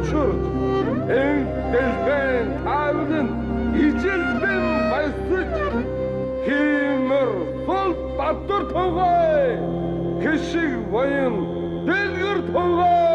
учурд элдэлбэн таавлын ижилхэн баясаж химэр сул бадвар тугай кишиг воин дэлгэр тугай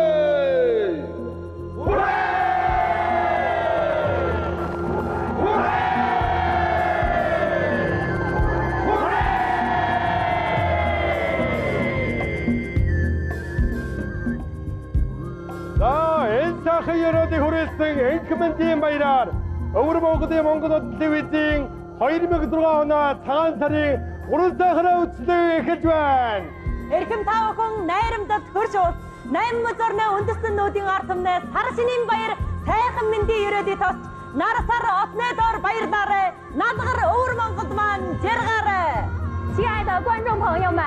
Хаяради хүрээсэн энкментийн баяраар Өвөр Монголын Монгол телевизийн 2006 оны цагаан сарын 3 сард үзлээ эхэлж байна. Эрхэм та бүхэн найрамдад хөрж уус 8 зорны үндэстэн нүүдийн ард түмнээ сар шинийн баяр сайхан мэндийн өрөөдий тос нар сар отны дор баярлаарай. Наадгар Өвөр Монгол маань жаргаарай. 亲爱的观众朋友们，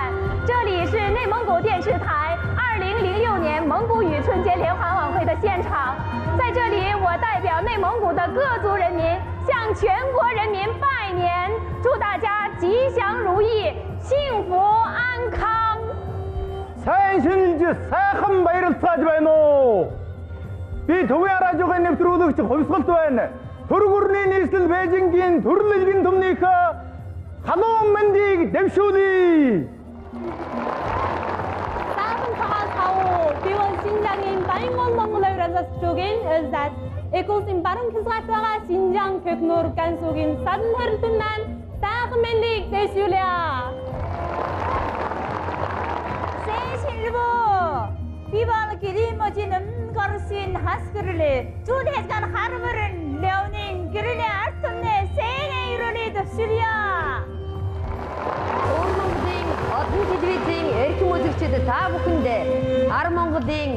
这里是内蒙古电视台2006年蒙古语春节联欢晚会的现场，在这里，我代表内蒙古的各族人民向全国人民拜年，祝大家吉祥如意、幸福安康。 Сайшинж сайхан баярлцааж байна уу? Би Төвийн радиогын нэвтрүүлэгч Хувьсгалт байна. Төргөрний нийслэл Бээжингийн төрөл иргэн түмнийх халуун мэндийг дэвшүүлье. Сайхан цагаан сав, 비원 신장인 빨몬 몽골어라서 쪽인 özat. Эколсын баруун хязгаарт байгаа Шинжаан Көкнөр гансуугийн садан хорилтнан сайхан мэндийг дэвшүүлье. Сэшилбо 비발 기리머지는 거르신 하스크를레 준해간 하르머른 레오닌 기르네 알통네 생애 이론이 덥시리야. Өвөр Монголын одон телевизийн эрхэм үзэгчид та бүхэндээ Ар Монголын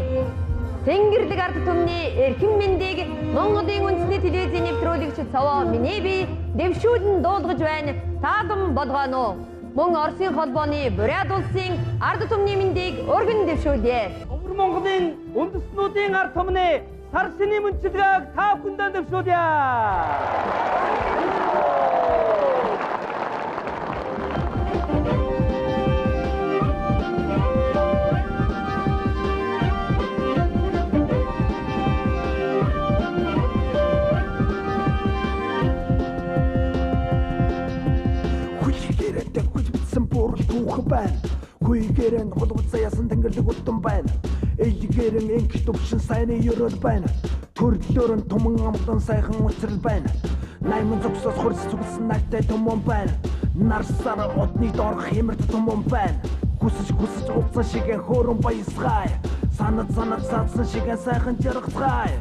Тэнгэрлэг ард түмний эрхэм мэндийг Монголын үндэсний телевизийн нэвтрүүлэгч Цаваа миний бие дэвшүүлэн дуулгаж байна. Таадам болгоно уу? Мөн Оросын холбооны Бурят улсын ард түмний мэндийг өргөн дэвшүүлье. Өвөр Монголын үндэстнүүдийн ард түмний сар шинийн мөнчилгээг та бүхэндээ дэвшүүлье. Хүйгээрэн холгод заяасан тэнгэрлэг утсан байна. Эйгээрэн инх төвшин сайны ерөөл байна. Төрлөөр нь туман амтан сайхан уцрал байна. Найман зогсоос хурц зүгэлсэн нагтай туман байна. Нарсаар одны доор хэмэрт туман байна. Хүсэж уцсан шигэ хөөрөн баясгай. Санад цаадсан шигэ сайхан жаргацгай.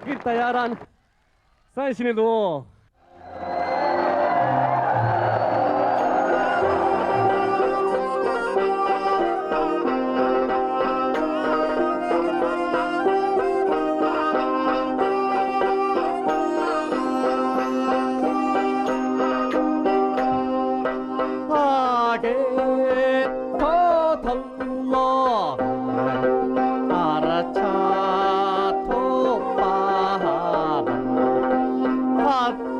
kita yaran. Saya sini dulu. 아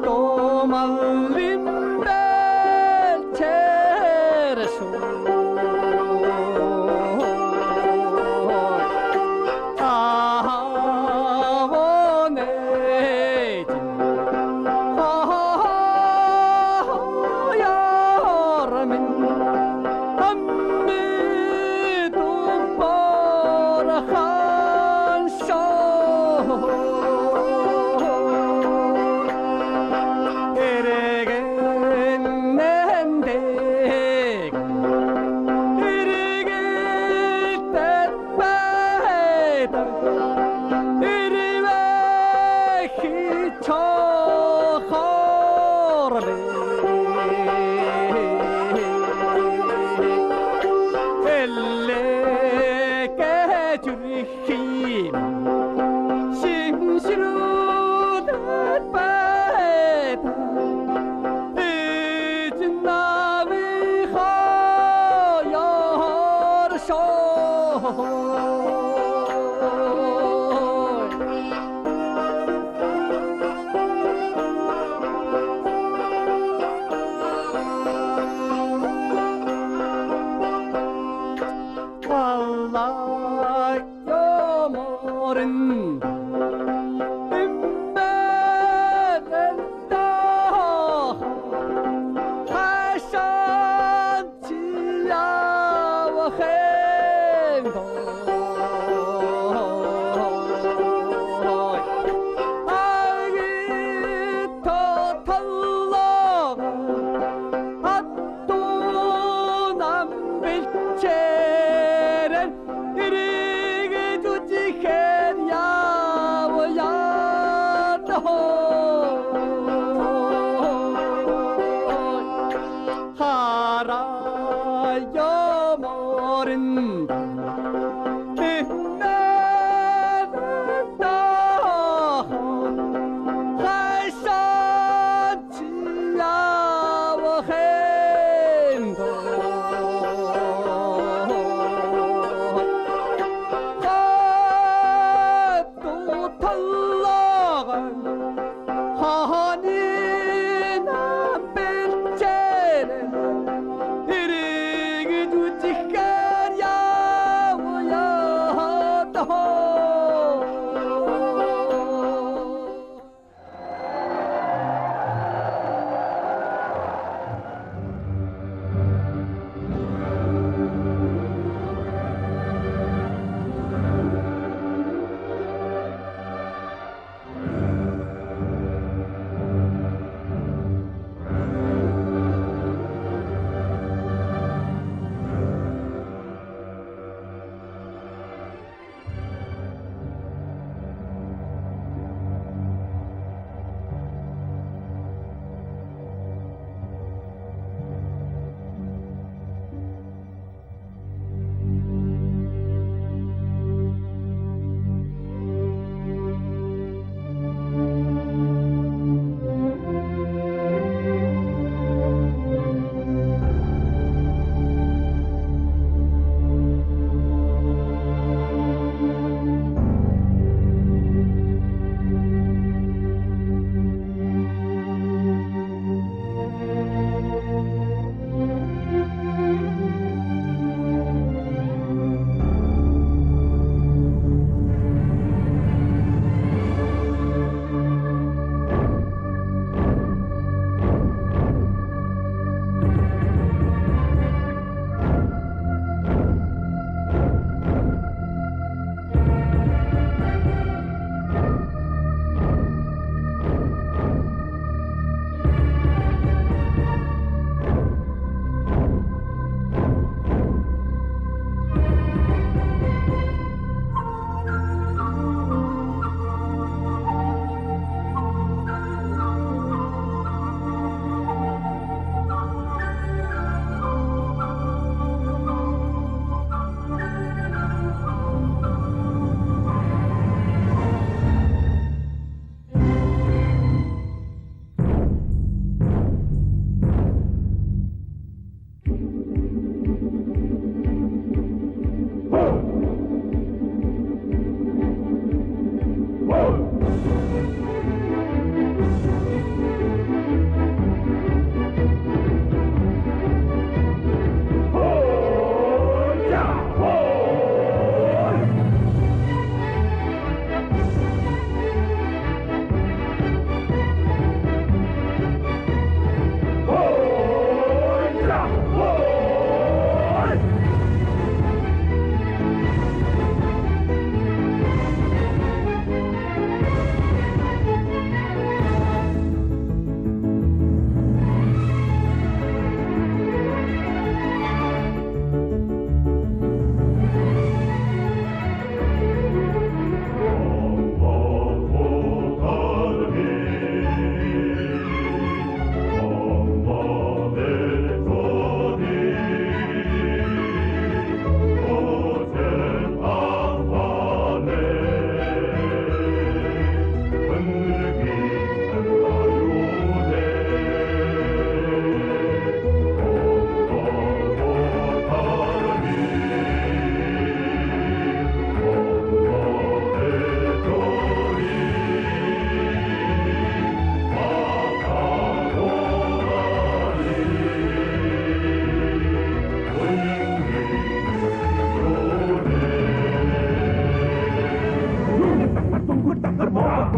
한가라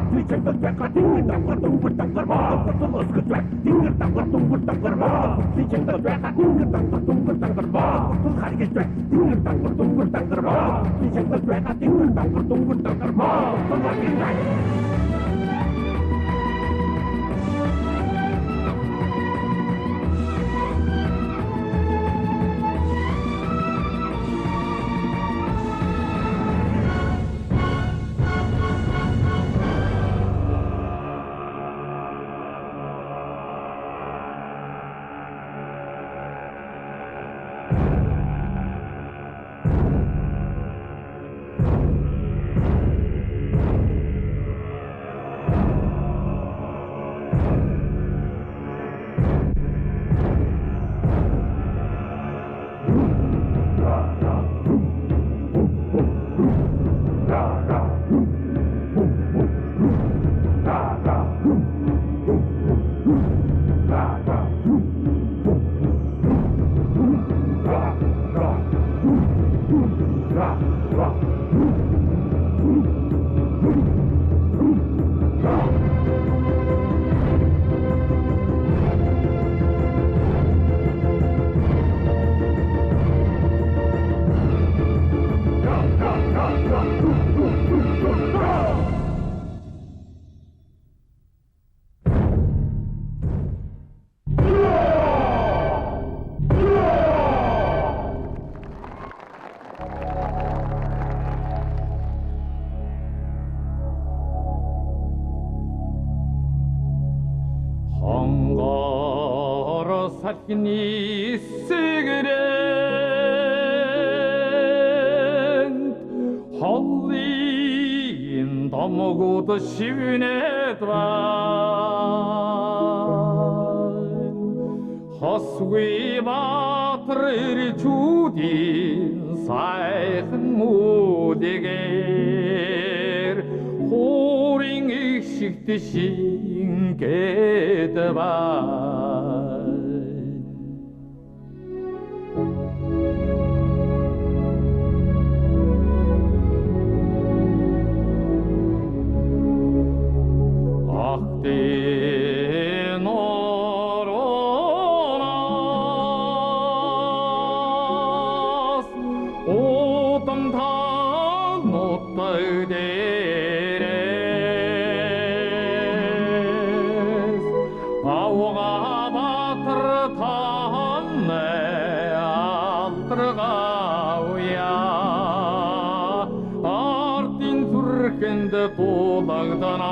살기니 세그랜 홀린 더먹어도 시위네드라 허스위 바트를 주딘 사이큰 무대게 호링 익식듯이 게드바 악대 너로나스 오땀 다 못다이데레 아오가 바트르 탔네 알트르가우야 아르틴 수르켄데 도닥다나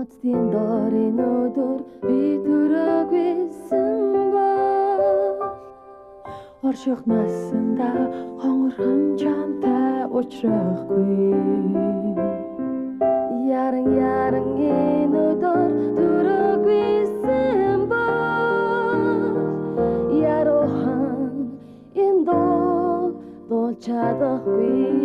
Эцдийн дорын өдөр би төрөөгүйсэн бол орших насанда хонгорхон чамтай уулзрахгүй яран энэ өдөр төрөөгүйсэн бол ярохан энэ дуу чадахгүй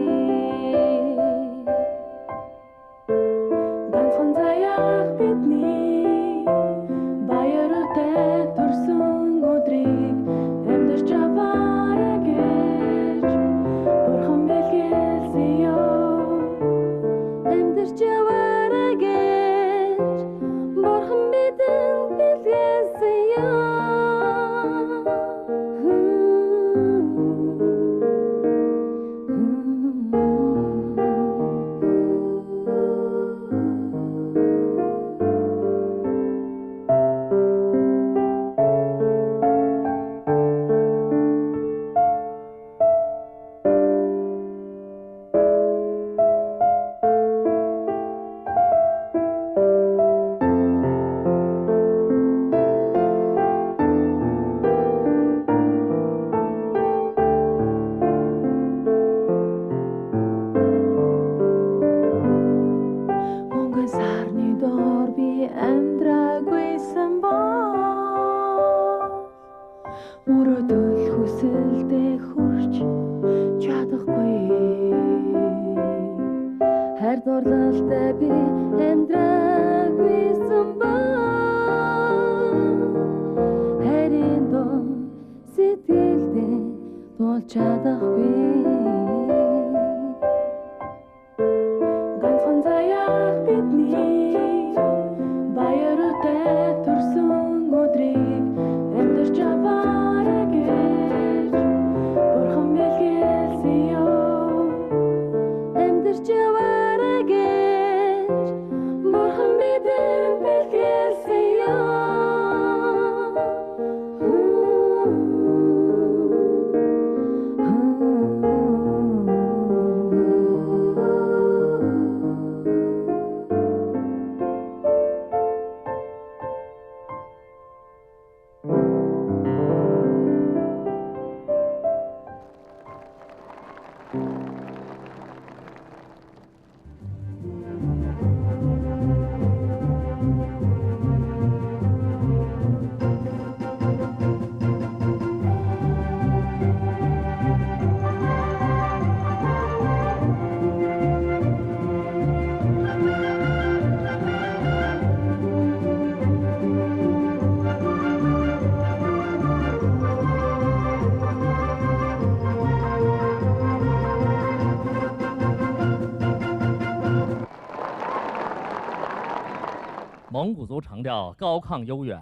蒙古族长调高亢悠远，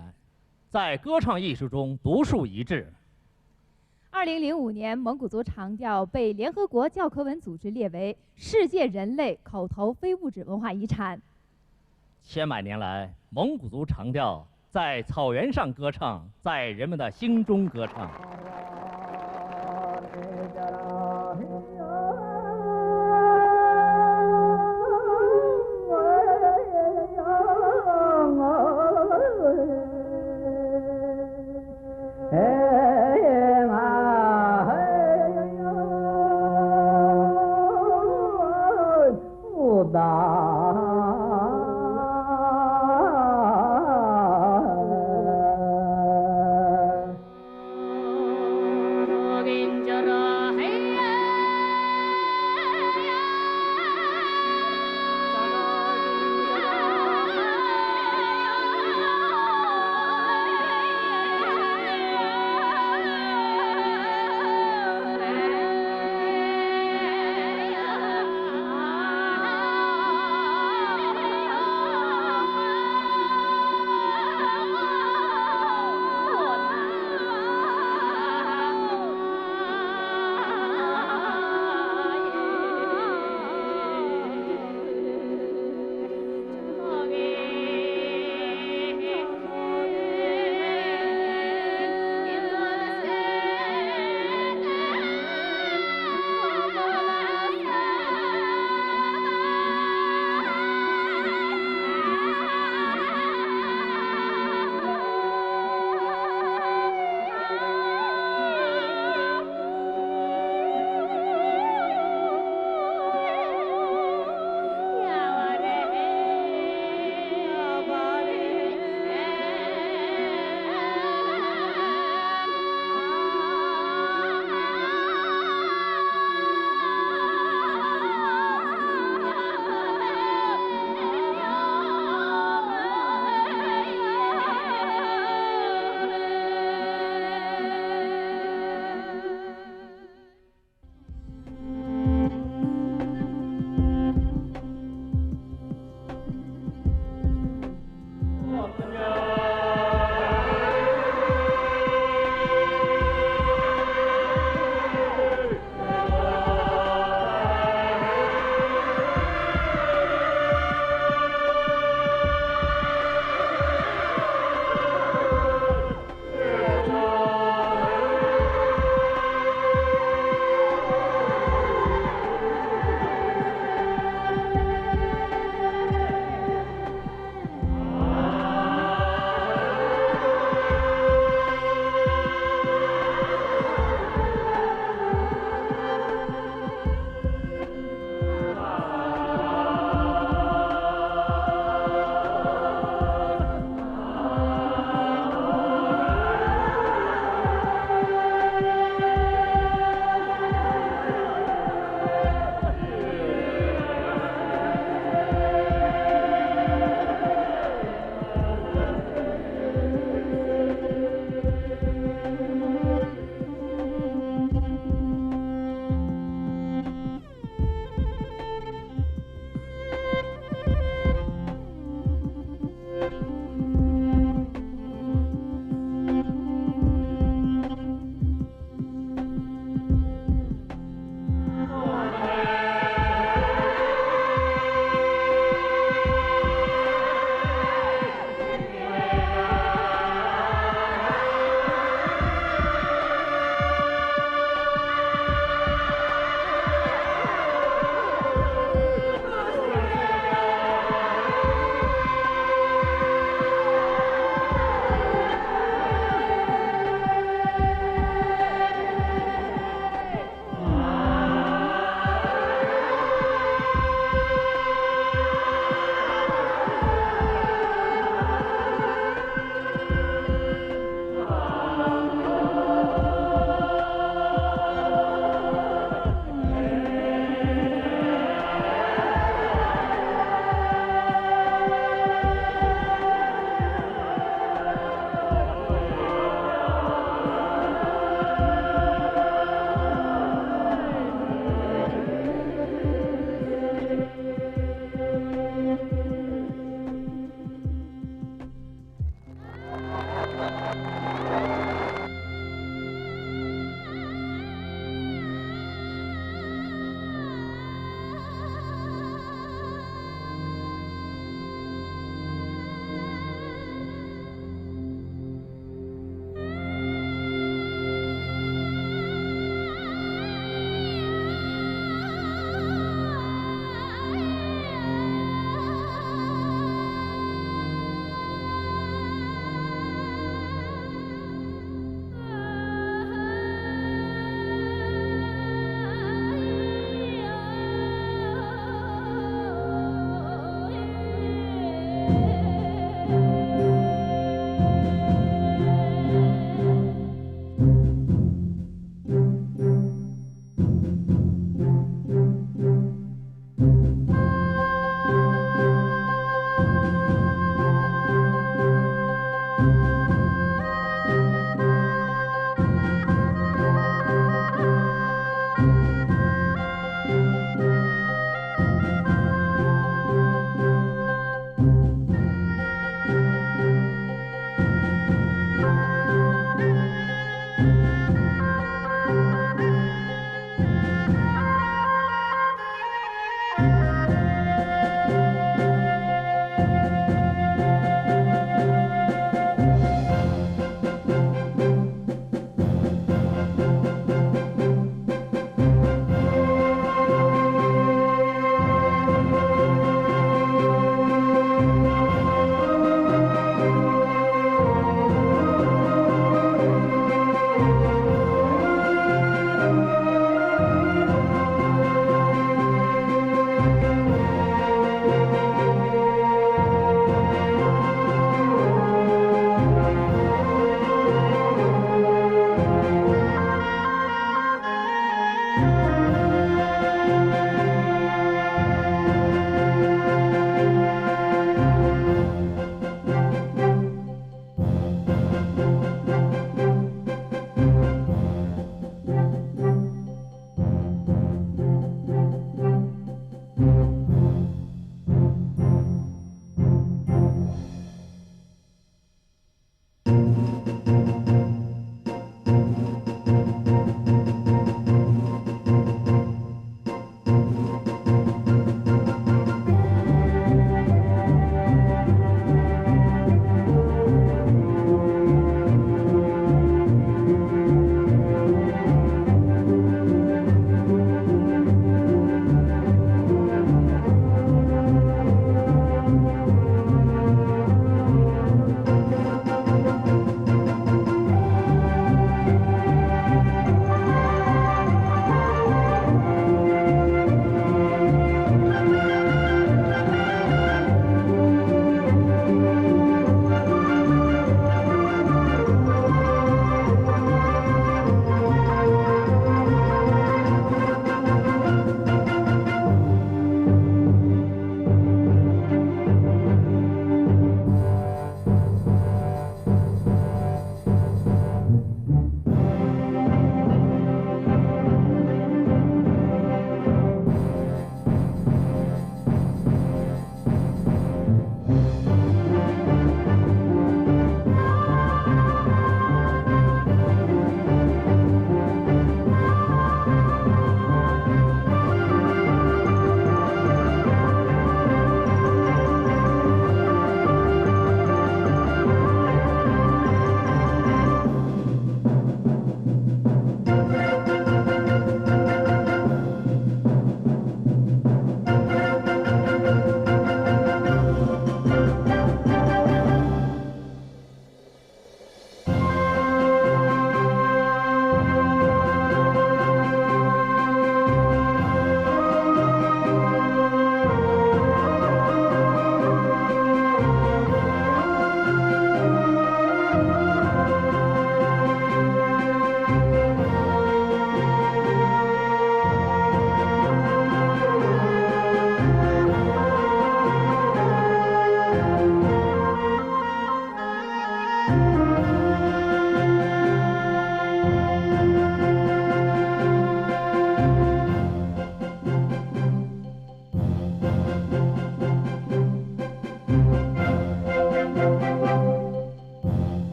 在歌唱艺术中独树一帜。2005年，蒙古族长调被联合国教科文组织列为世界人类口头非物质文化遗产。千百年来，蒙古族长调在草原上歌唱，在人们的心中歌唱。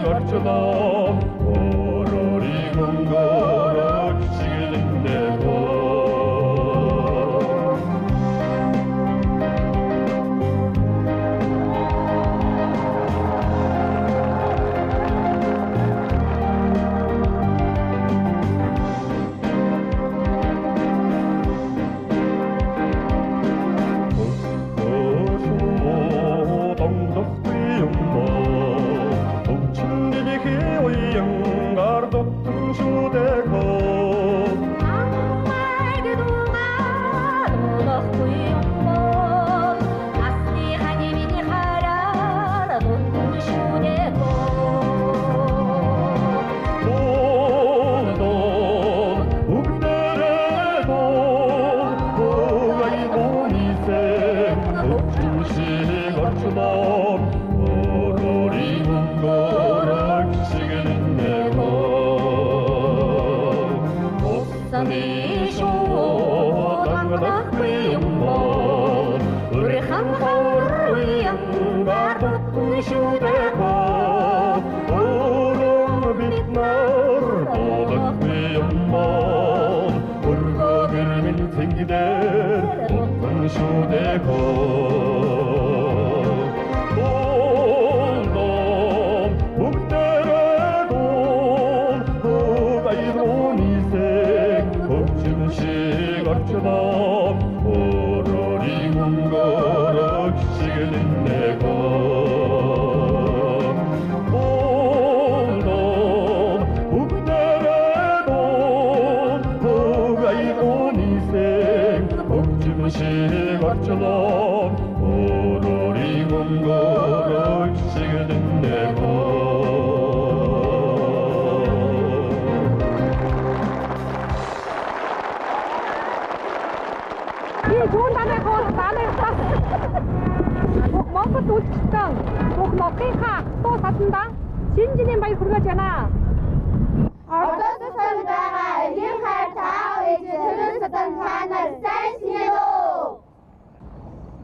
거쳐도 오로리 공고로 기치게 된대고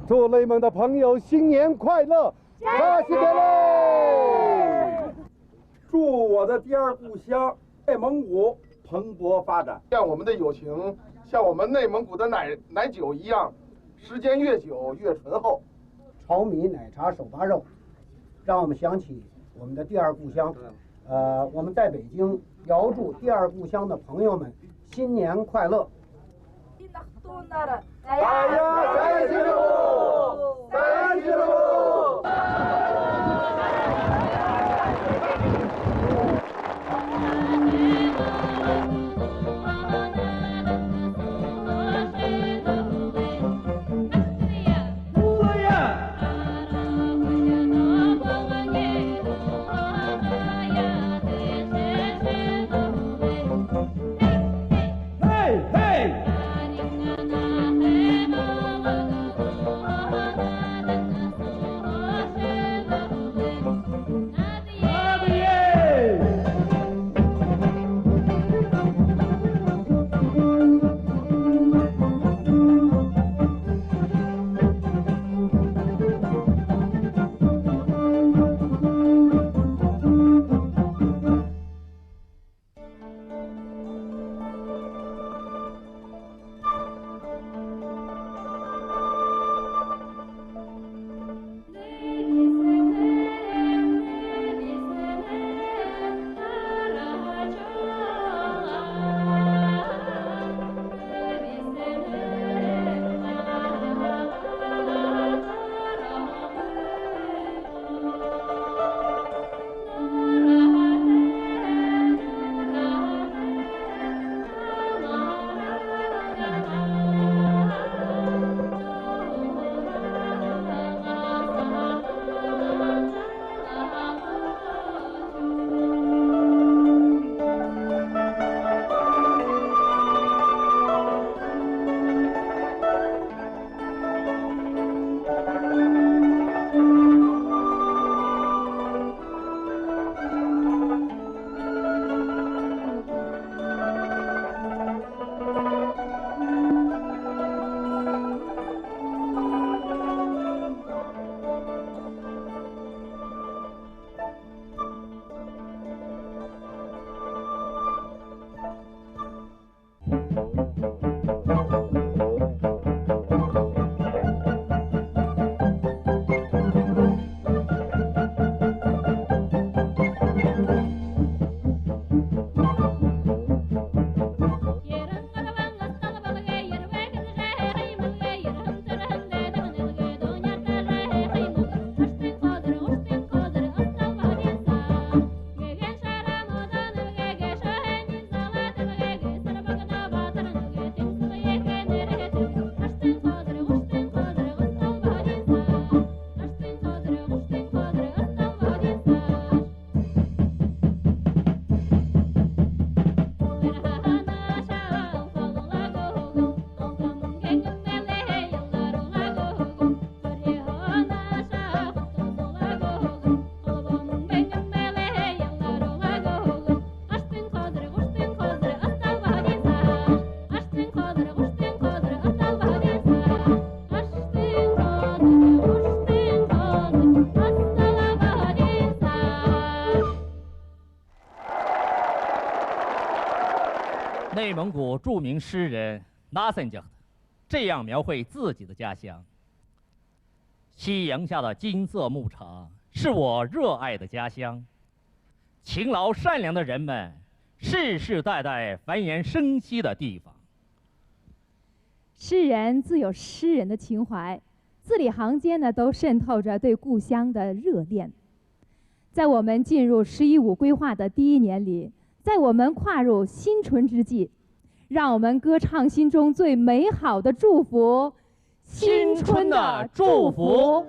祝内蒙的朋友新年快乐！扎西德勒！祝我的第二故乡内蒙古蓬勃发展，让我们的友情像我们内蒙古的奶酒一样，时间越久越醇厚。炒米奶茶手扒肉，让我们想起我们的第二故乡。我们在北京遥祝第二故乡的朋友们新年快乐！哎呀，再见喽！再见喽！内蒙古著名诗人纳森江这样描绘自己的家乡：夕阳下的金色牧场是我热爱的家乡，勤劳善良的人们世世代代繁衍生息的地方。诗人自有诗人的情怀，字里行间呢都渗透着对故乡的热恋。在我们进入“11·5”规划的第1年里，在我们跨入新春之际，让我们歌唱心中最美好的祝福——新春的祝福。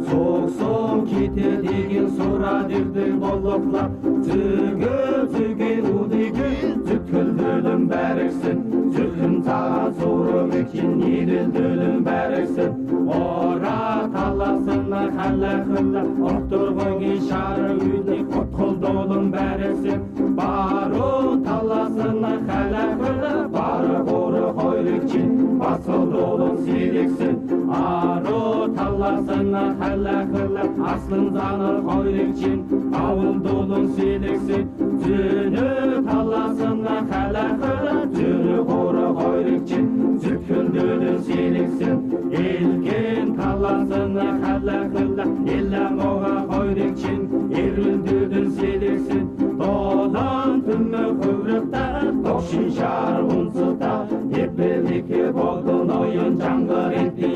속속 жете деген сұрадырдың болықлап Зүгіл удығы зүткілділің бәріксін Зүткін саған сұрым екен еділділің бәріксін Ора таласына қалақылы Оқтырғығы шары үйді құтқылдылың бәріксін Бару таласына қалақылы Бары қоры қойрекчен басылдылың селексін Ару таласына қалақылы Аслын заны қойрекчен ауылдылың селексін Зүні таласына қалақылы Зүні қоры қойрекчен зүткілділің селексін Елген таласына қалақылы Еламоға қойрекчен ерілділің селексін Долан түмі құврықта Тоқшын шар ұнсыта Епелдеке болдың ойын жаңғыр етті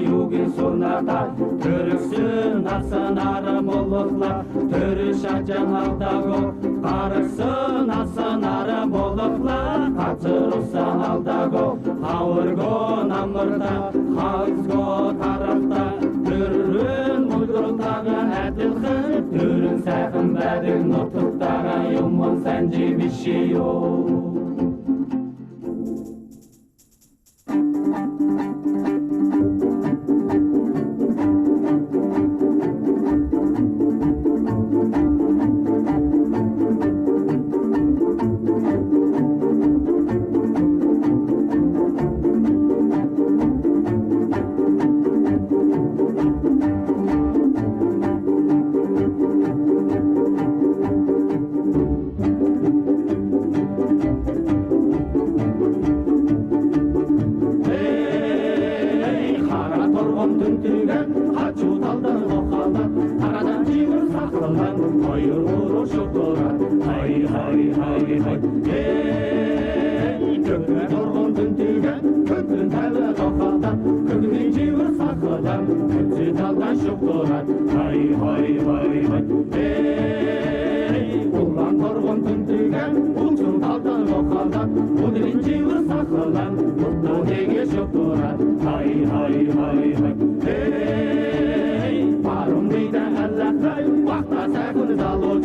Юги сонада Түріксін асын арым ұлықла Түріш ажан алдағы Қарықсын асын арым ұлықла Қатырысын алдағы Қауырғы намырда Қағызғы тарақта Түрін ұйғыртағы әділқын Түрін сәқін бәдің нұтықтағы Юмын сәнжі біші Barım deydə əlləqləy, vaxta səhvini dalır